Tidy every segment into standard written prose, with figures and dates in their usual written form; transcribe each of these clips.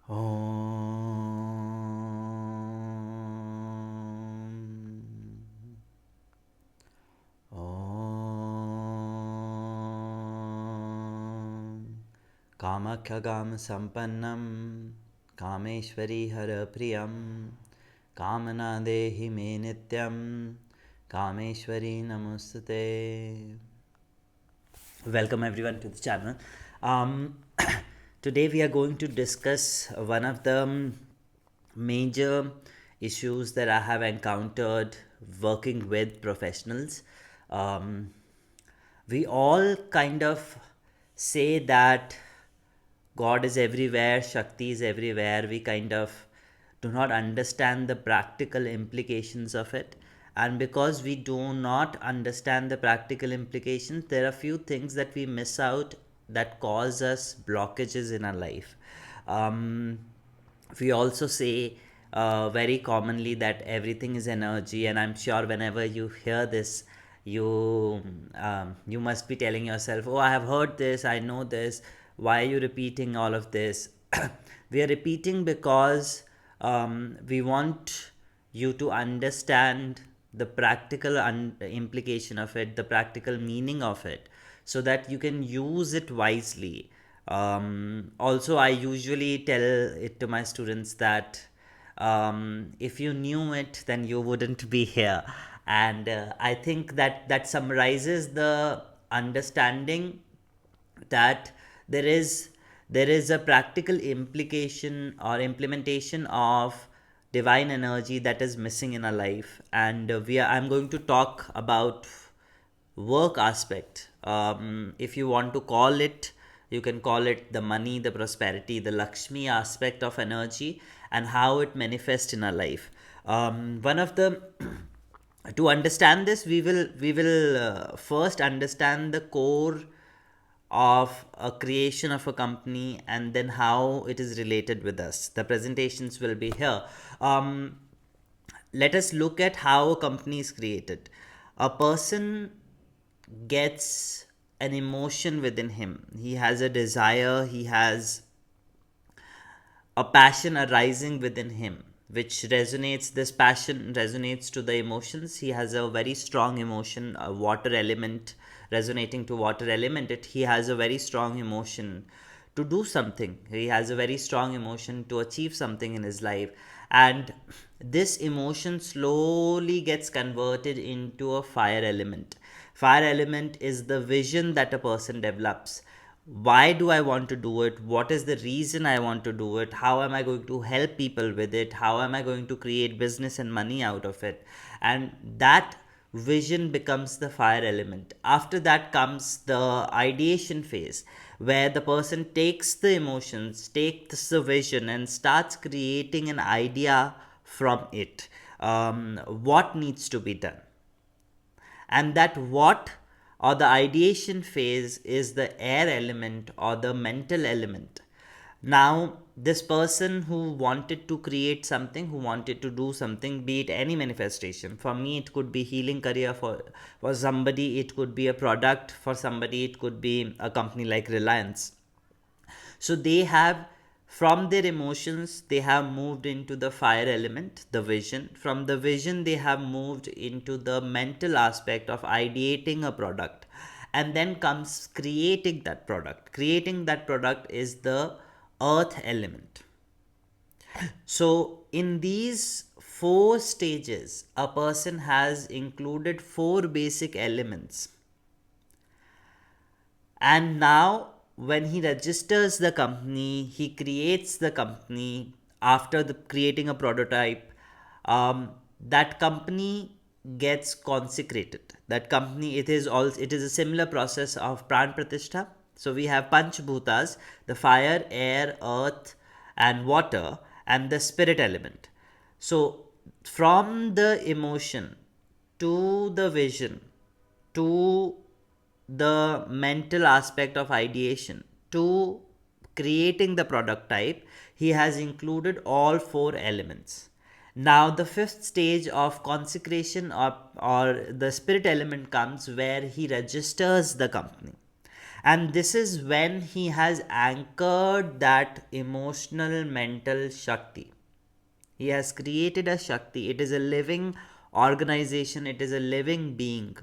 Om. Om. Kamakhyagam Sampannam Kameshwari Hara Priyam Kamana Dehi Me Nityam Kameshwari Namostate. Welcome everyone to the channel. Um, Today we are going to discuss one of the major issues that I have encountered working with professionals. Um, we all kind of say that God is everywhere, Shakti is everywhere. We kind of do not understand the practical implications of it. And because we do not understand the practical implications, there are few things that we miss out that cause us blockages in our life. Um, we also say very commonly that everything is energy, and I'm sure whenever you hear this, you must be telling yourself, oh, I have heard this, I know this, why are you repeating all of this? We are repeating because we want you to understand the practical implication of it, the practical meaning of it, so that you can use it wisely. Also, I usually tell it to my students that if you knew it, then you wouldn't be here. And I think that that summarizes the understanding that there is there is a practical implication or implementation of divine energy that is missing in our life. And I'm going to talk about work aspect. If you want to call it, you can call it the money, the prosperity, the Lakshmi aspect of energy, and how it manifests in our life. One of the To understand this, we will first understand the core of a creation of a company, and then how it is related with us. The presentations will be here. Let us look at how a company is created. A person gets an emotion within him. He has a desire, he has a passion arising within him, which resonates. This passion resonates to the emotions. He has a very strong emotion, a water element resonating to water element. He has a very strong emotion to do something. He has a very strong emotion to achieve something in his life. And this emotion slowly gets converted into a fire element. Fire element is the vision that a person develops. Why do I want to do it? What is the reason I want to do it? How am I going to help people with it? How am I going to create business and money out of it? And that vision becomes the fire element. After that comes the ideation phase, where the person takes the emotions, takes the vision, and starts creating an idea from it. What needs to be done? And that what, or the ideation phase, is the air element or the mental element. Now this person who wanted to create something, who wanted to do something, be it any manifestation, for me it could be healing career, for somebody it could be a product, for somebody it could be a company like Reliance. So they have, from their emotions, they have moved into the fire element, the vision. From the vision, they have moved into the mental aspect of ideating a product. And then comes creating that product. Creating that product is the earth element. So, in these four stages, a person has included four basic elements. And now when he registers the company, he creates the company after creating a prototype. That company gets consecrated. That company, it is a similar process of pran pratishtha. So we have panch bhutas, the fire, air, earth, and water, and the spirit element. So from the emotion to the vision to the mental aspect of ideation to creating the product type, he has included all four elements. Now, the fifth stage of consecration, or the spirit element, comes where he registers the company. And this is when he has anchored that emotional mental Shakti. He has created a Shakti. It is a living organization, it is a living being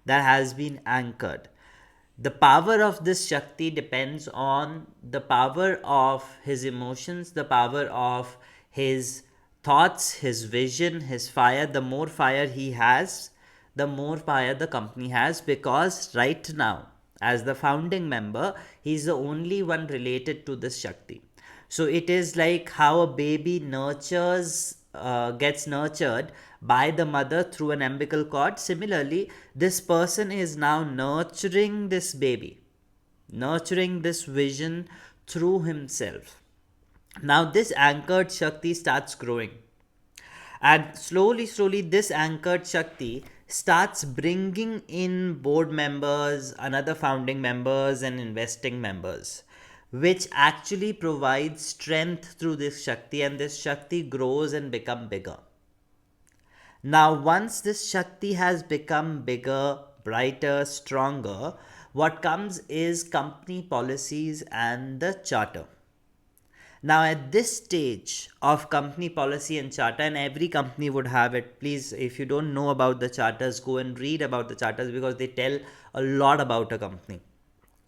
that has been anchored. The power of this Shakti depends on the power of his emotions, the power of his thoughts, his vision, his fire. The more fire he has, the more fire the company has, because right now, as the founding member, he's the only one related to this Shakti. So it is like how a baby gets nurtured by the mother through an umbilical cord. Similarly, this person is now nurturing this baby, nurturing this vision through himself. Now, this anchored Shakti starts growing, and slowly, this anchored Shakti starts bringing in board members, another founding members, and investing members, which actually provides strength through this Shakti, and this Shakti grows and become bigger. Now, once this Shakti has become bigger, brighter, stronger, what comes is company policies and the charter. Now, at this stage of company policy and charter, and every company would have it, please, if you don't know about the charters, go and read about the charters because they tell a lot about a company.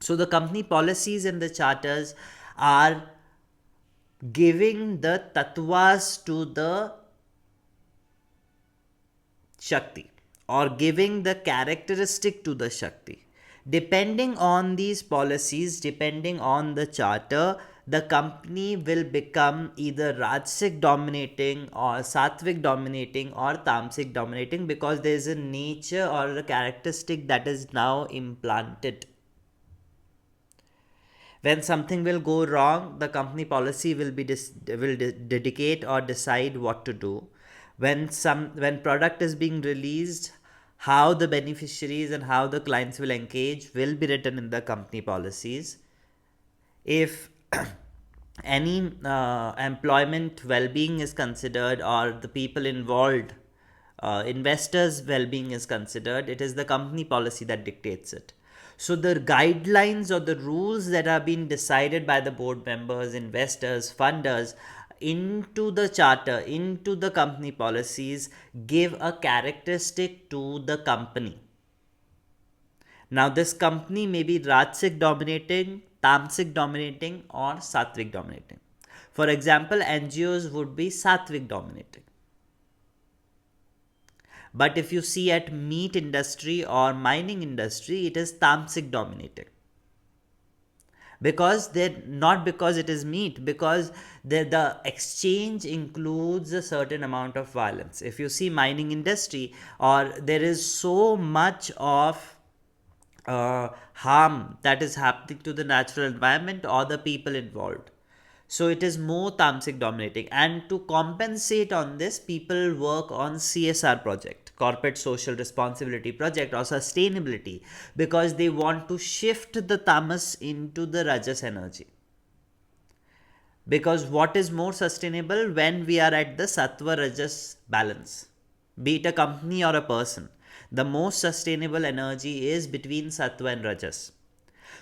So, the company policies and the charters are giving the tattvas to the Shakti, or giving the characteristic to the Shakti. Depending on these policies, depending on the charter, the company will become either Rajasic dominating or Sattvic dominating or Tamasic dominating, because there is a nature or a characteristic that is now implanted. When something will go wrong, the company policy will be dedicate or decide what to do. When product is being released, how the beneficiaries and how the clients will engage will be written in the company policies. If any employment well-being is considered, or the people involved, investors well-being is considered, it is the company policy that dictates it. So the guidelines or the rules that are being decided by the board members, investors, funders, into the charter, into the company policies, give a characteristic to the company. Now, this company may be Rajasic dominating, Tamasic dominating, or Sattvic dominating. For example, NGOs would be Sattvic dominating. But if you see at meat industry or mining industry, it is Tamasic dominating. Because they're not, because it is meat, because the exchange includes a certain amount of violence. If you see mining industry, or there is so much of harm that is happening to the natural environment or the people involved. So it is more tamasic dominating. And to compensate on this, people work on CSR project, corporate social responsibility project, or sustainability, because they want to shift the tamas into the rajas energy. Because what is more sustainable when we are at the sattva rajas balance, be it a company or a person, the most sustainable energy is between sattva and rajas.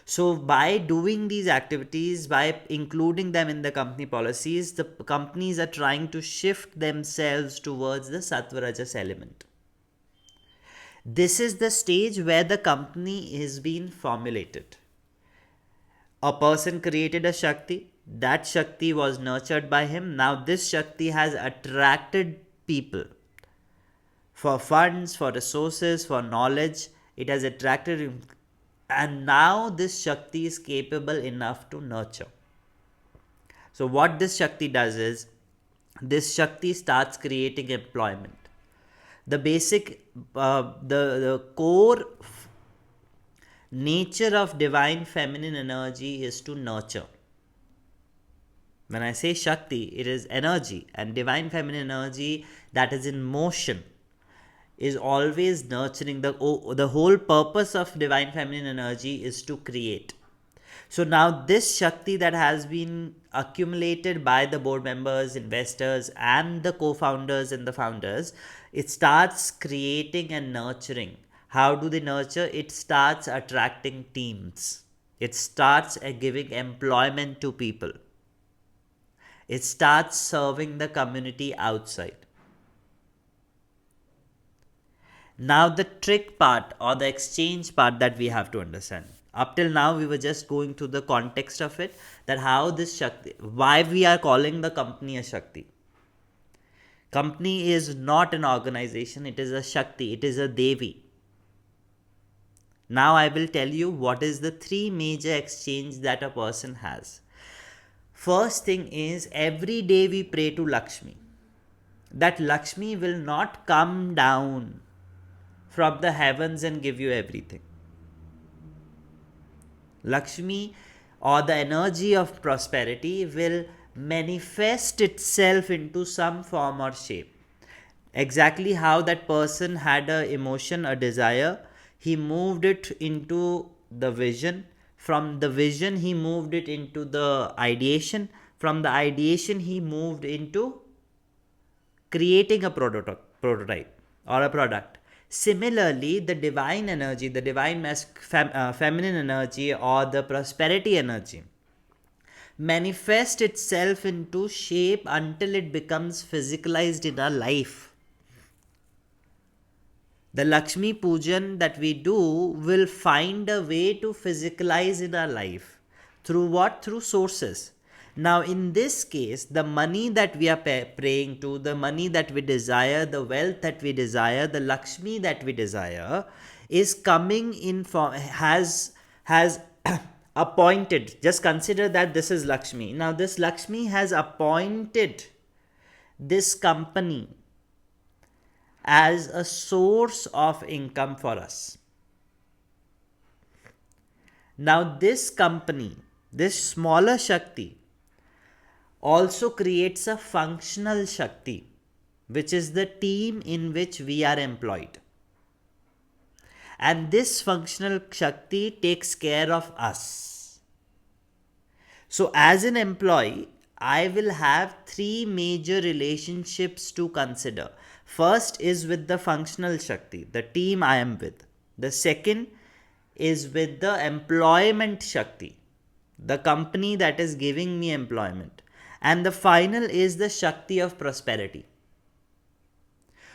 So by doing these activities, by including them in the company policies, the companies are trying to shift themselves towards the sattva rajas element. This is the stage where the company is being formulated. A person created a Shakti, that Shakti was nurtured by him. Now, this Shakti has attracted people for funds, for resources, for knowledge. It has attracted him, and now this Shakti is capable enough to nurture. So, what this Shakti does is, this Shakti starts creating employment. The basic, the core nature of divine feminine energy is to nurture. When I say Shakti, it is energy, and divine feminine energy that is in motion is always nurturing. The whole purpose of divine feminine energy is to create. So now this Shakti that has been accumulated by the board members, investors, and the co-founders and the founders, it starts creating and nurturing. How do they nurture? It starts attracting teams. It starts giving employment to people. It starts serving the community outside. Now, the trick part or the exchange part that we have to understand. Up till now, we were just going through the context of it, that how this Shakti, why we are calling the company a Shakti. Company is not an organization, it is a Shakti, it is a Devi. Now, I will tell you what is the three major exchange that a person has. First thing is, every day we pray to Lakshmi. That Lakshmi will not come down from the heavens and give you everything. Lakshmi, or the energy of prosperity, will manifest itself into some form or shape. Exactly how that person had a emotion, a desire, he moved it into the vision. From the vision, he moved it into the ideation. From the ideation, he moved into creating a prototype or a product. Similarly, the divine energy, the divine feminine energy, or the prosperity energy manifest itself into shape until it becomes physicalized in our life. The Lakshmi Pujan that we do will find a way to physicalize in our life. Through what? Through sources. Now, in this case, the money that we are praying to, the money that we desire, the wealth that we desire, the Lakshmi that we desire, is coming in from, has appointed. Just consider that this is Lakshmi. Now, this Lakshmi has appointed this company as a source of income for us. Now, this company, this smaller Shakti, also creates a functional Shakti, which is the team in which we are employed. And this functional Shakti takes care of us. So, as an employee, I will have three major relationships to consider. First is with the functional Shakti, the team I am with. The second is with the employment Shakti, the company that is giving me employment. And the final is the Shakti of prosperity.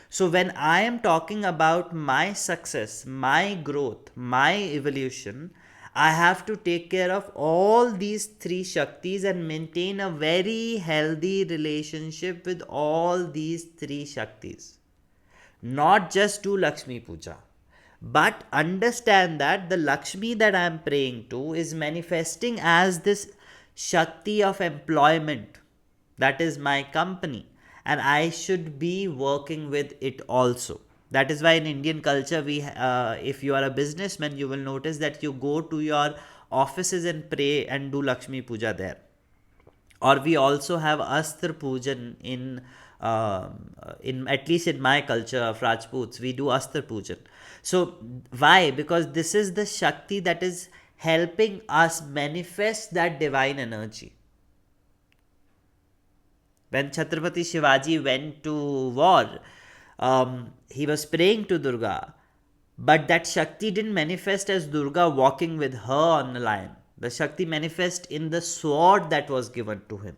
So when I am talking about my success, my growth, my evolution, I have to take care of all these three Shaktis and maintain a very healthy relationship with all these three Shaktis. Not just do Lakshmi Puja, but understand that the Lakshmi that I am praying to is manifesting as this Shakti of employment. That is my company, and I should be working with it also. That is why in Indian culture, if you are a businessman, you will notice that you go to your offices and pray and do Lakshmi Puja there. Or we also have Astra Pujan in at least in my culture of Rajputs, we do Astra Pujan. So why? Because this is the Shakti that is helping us manifest that divine energy. When Chhatrapati Shivaji went to war, he was praying to Durga, but that Shakti didn't manifest as Durga walking with her on a lion. The Shakti manifest in the sword that was given to him.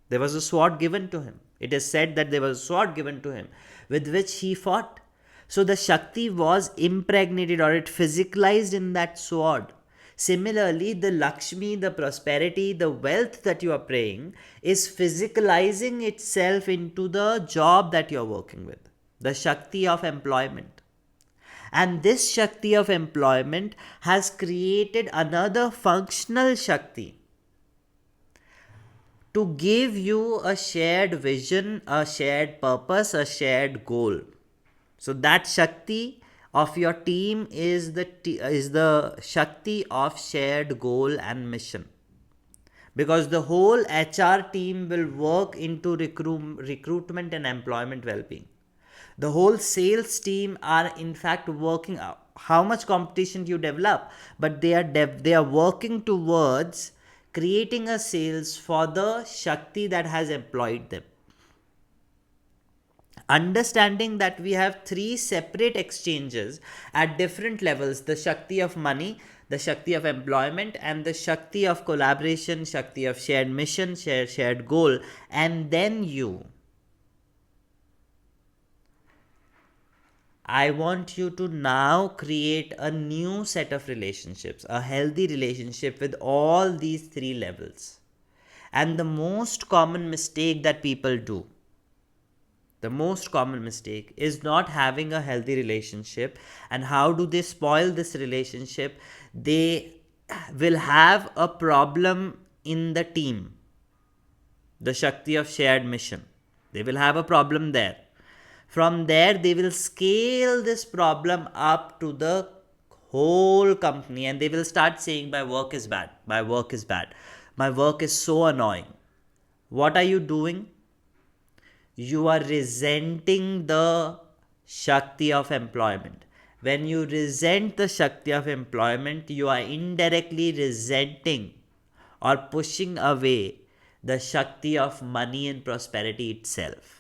There was a sword given to him. It is said that there was a sword given to him with which he fought. So the Shakti was impregnated, or it physicalized in that sword. Similarly, the Lakshmi, the prosperity, the wealth that you are praying is physicalizing itself into the job that you are working with, the Shakti of employment. And this Shakti of employment has created another functional Shakti to give you a shared vision, a shared purpose, a shared goal. So that Shakti of your team is the Shakti of shared goal and mission. Because the whole HR team will work into recruitment and employment well-being. The whole sales team are in fact working out how much competition you develop, but they are working towards creating a sales for the Shakti that has employed them. Understanding that we have three separate exchanges at different levels: the Shakti of money, the Shakti of employment, and the Shakti of collaboration, Shakti of shared mission, shared goal. And then I want you to now create a new set of relationships, a healthy relationship with all these three levels. And the most common mistake that people do, the most common mistake is not having a healthy relationship. And how do they spoil this relationship? They will have a problem in the team, the Shakti of shared mission. They will have a problem there. From there, they will scale this problem up to the whole company, and they will start saying, my work is bad, my work is bad, my work is so annoying. What are you doing? You are resenting the Shakti of employment. When you resent the Shakti of employment, you are indirectly resenting or pushing away the Shakti of money and prosperity itself.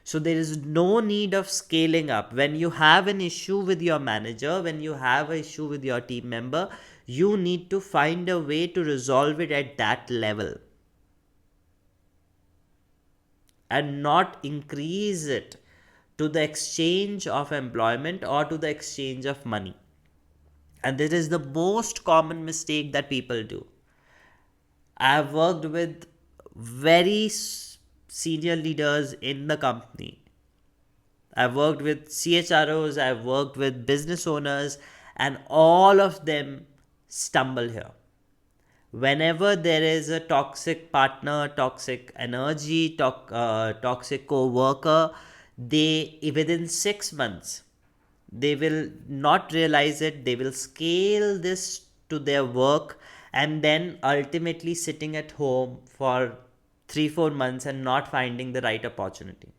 So there is no need of scaling up. When you have an issue with your manager, when you have an issue with your team member, you need to find a way to resolve it at that level and not increase it to the exchange of employment or to the exchange of money. And this is the most common mistake that people do. I have worked with very senior leaders in the company. I've worked with CHROs, I've worked with business owners, and all of them stumble here. Whenever there is a toxic partner, toxic energy, toxic co-worker, they within 6 months they will not realize it. They will scale this to their work, and then ultimately sitting at home for 3-4 months and not finding the right opportunity.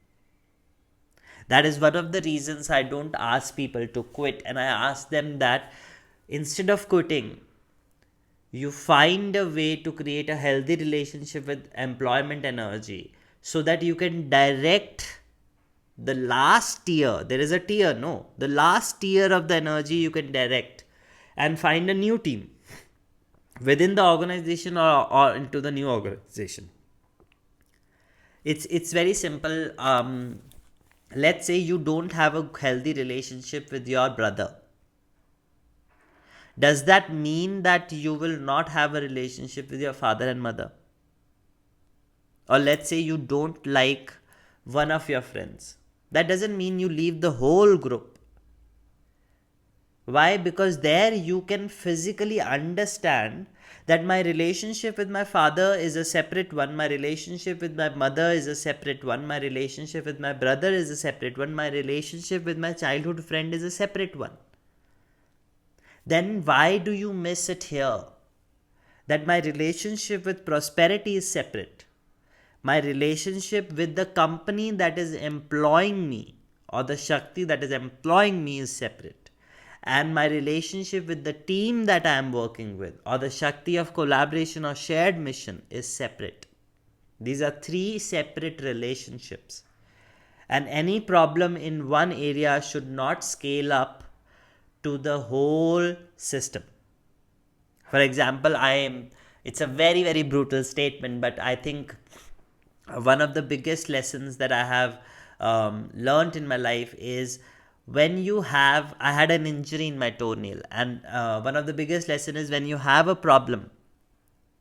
That is one of the reasons I don't ask people to quit, and I ask them that instead of quitting, you find a way to create a healthy relationship with employment energy so that you can direct the last tier. There is a tier, no? The last tier of the energy you can direct and find a new team within the organization, or into the new organization. It's very simple. Let's say you don't have a healthy relationship with your brother. Does that mean that you will not have a relationship with your father and mother? Or let's say you don't like one of your friends. That doesn't mean you leave the whole group. Why? Because there you can physically understand that my relationship with my father is a separate one, my relationship with my mother is a separate one, my relationship with my brother is a separate one, my relationship with my childhood friend is a separate one. Then why do you miss it here? That my relationship with prosperity is separate. My relationship with the company that is employing me, or the Shakti that is employing me, is separate. And my relationship with the team that I am working with, or the Shakti of collaboration or shared mission, is separate. These are three separate relationships. And any problem in one area should not scale up to the whole system. For example, it's a very, very brutal statement, but I think one of the biggest lessons that I have learned in my life is I had an injury in my toenail, and one of the biggest lesson is when you have a problem,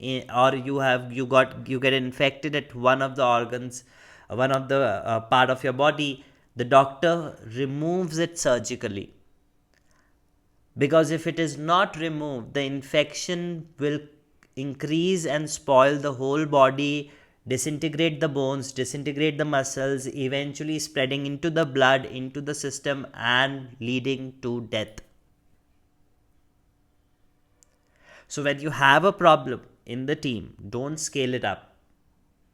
or you get infected at one of the organs, one of the part of your body, the doctor removes it surgically. Because if it is not removed, the infection will increase and spoil the whole body, disintegrate the bones, disintegrate the muscles, eventually spreading into the blood, into the system, and leading to death. So when you have a problem in the team, don't scale it up.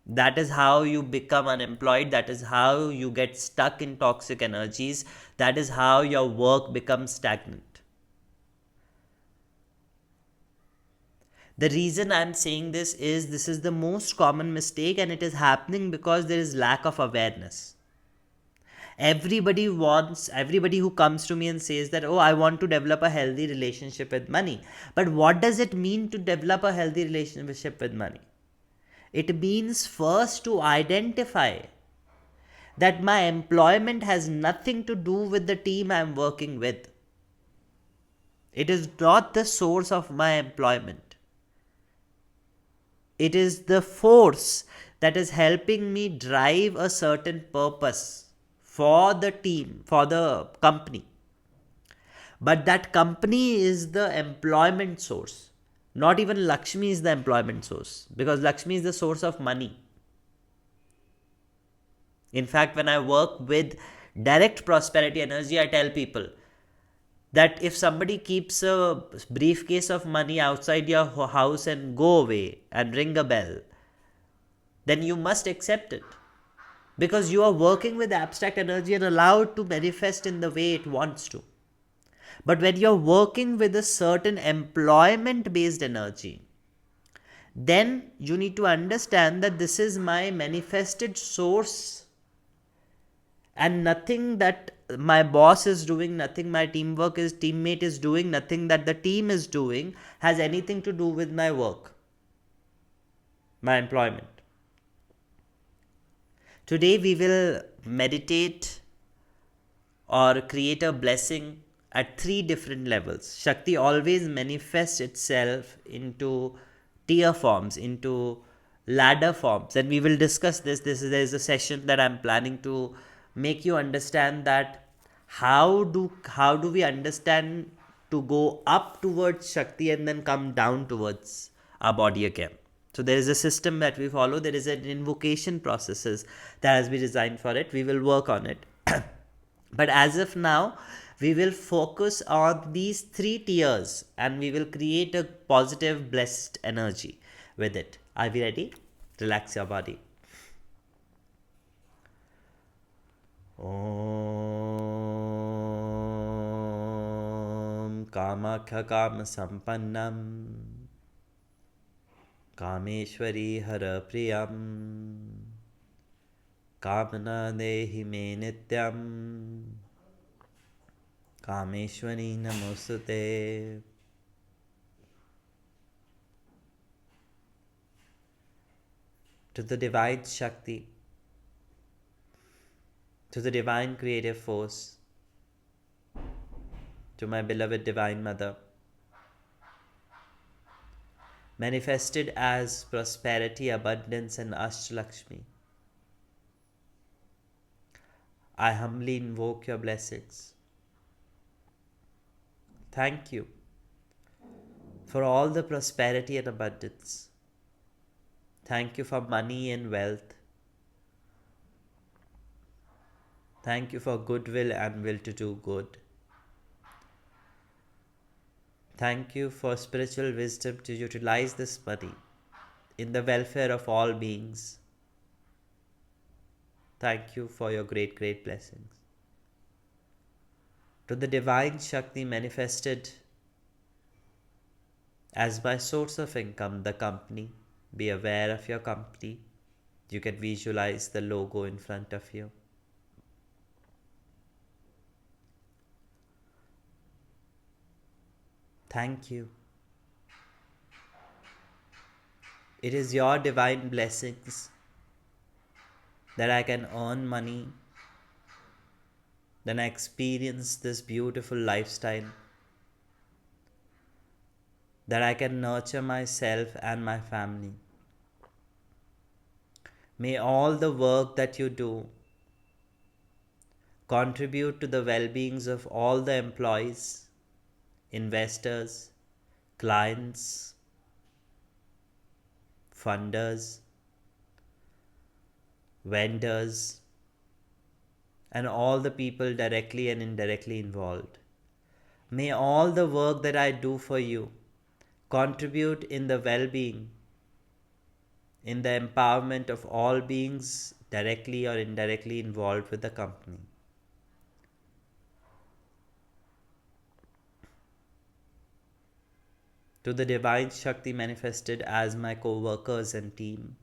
That is how you become unemployed. That is how you get stuck in toxic energies. That is how your work becomes stagnant. The reason I'm saying this is the most common mistake, and it is happening because there is lack of awareness. Everybody who comes to me and says that, oh, I want to develop a healthy relationship with money. But what does it mean to develop a healthy relationship with money? It means first to identify that my employment has nothing to do with the team I'm working with. It is not the source of my employment. It is the force that is helping me drive a certain purpose for the team, for the company. But that company is the employment source. Not even Lakshmi is the employment source, because Lakshmi is the source of money. In fact, when I work with direct prosperity energy, I tell people that if somebody keeps a briefcase of money outside your house and go away and ring a bell, then you must accept it, because you are working with abstract energy and allowed to manifest in the way it wants to. But when you're working with a certain employment based energy, then you need to understand that this is my manifested source, and nothing that my boss is doing, nothing my teammate is doing, nothing that the team is doing has anything to do with my work, my employment. Today we will meditate or create a blessing at three different levels. Shakti always manifests itself into tier forms, into ladder forms, and we will discuss this. There is a session that I'm planning to make you understand that how do we understand to go up towards Shakti and then come down towards our body again. So there is a system that we follow. There is an invocation processes that has been designed for it. We will work on it. But as of now, we will focus on these three tiers and we will create a positive, blessed energy with it. Are we ready? Relax your body. Om Kamakha Kama Sampannam Kameshwari Hara Priyam Kamana Dehi Me Nityam Kameshwari Namostate. To the divine Shakti, to the divine creative force, to my beloved divine mother, manifested as prosperity, abundance and Ashtalakshmi, I humbly invoke your blessings. Thank you for all the prosperity and abundance. Thank you for money and wealth. Thank you for goodwill and will to do good. Thank you for spiritual wisdom to utilize this money in the welfare of all beings. Thank you for your great, great blessings. To the divine Shakti manifested as my source of income, the company, be aware of your company. You can visualize the logo in front of you. Thank you. It is your divine blessings that I can earn money, then I experience this beautiful lifestyle, that I can nurture myself and my family. May all the work that you do contribute to the well-beings of all the employees, investors, clients, funders, vendors, and all the people directly and indirectly involved. May all the work that I do for you contribute in the well-being, in the empowerment of all beings directly or indirectly involved with the company. To the divine Shakti manifested as my co workers and team,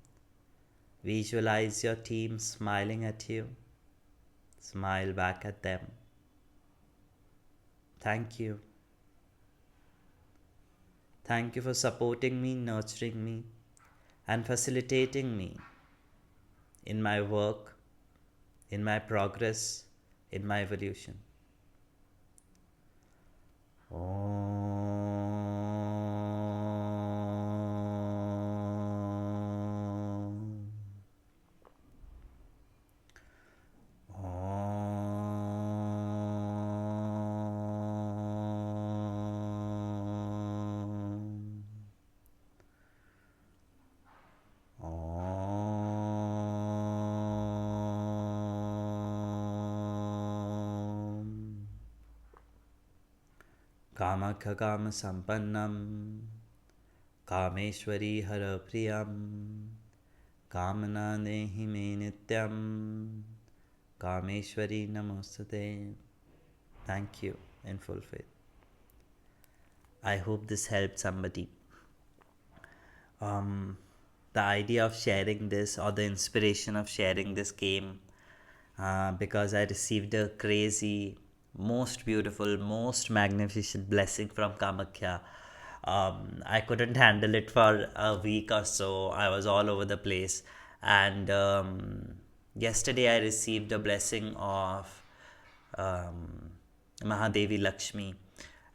visualize your team smiling at you. Smile back at them. Thank you. Thank you for supporting me, nurturing me, and facilitating me in my work, in my progress, in my evolution. Om. Om. Om. Kamakha Kama Sampannam Kameshwari Hara Priyam Kamana Nehi Me Nityam Kameshwari Namostate. Thank you in full faith. I hope this helped somebody. The idea of sharing this, or the inspiration of sharing this, came because I received a crazy, most beautiful, most magnificent blessing from Kamakhya. I couldn't handle it for a week or so. I was all over the place. And yesterday I received a blessing of Mahadevi Lakshmi,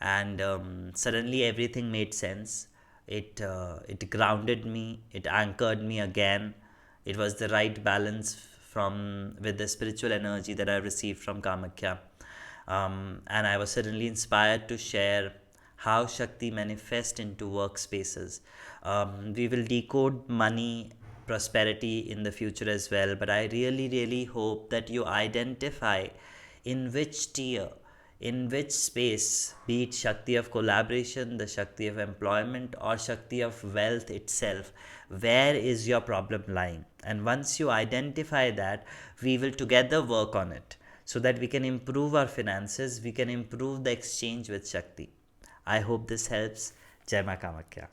and suddenly everything made sense. It grounded me. It anchored me again. It was the right balance from with the spiritual energy that I received from Kamakhya, and I was suddenly inspired to share how Shakti manifests into workspaces. We will decode money, prosperity in the future as well, but I really, really hope that you identify in which tier, in which space, be it Shakti of collaboration, the Shakti of employment, or Shakti of wealth itself, where is your problem lying? And once you identify that, we will together work on it so that we can improve our finances, we can improve the exchange with Shakti. I hope this helps. Jai Ma Kamakhya.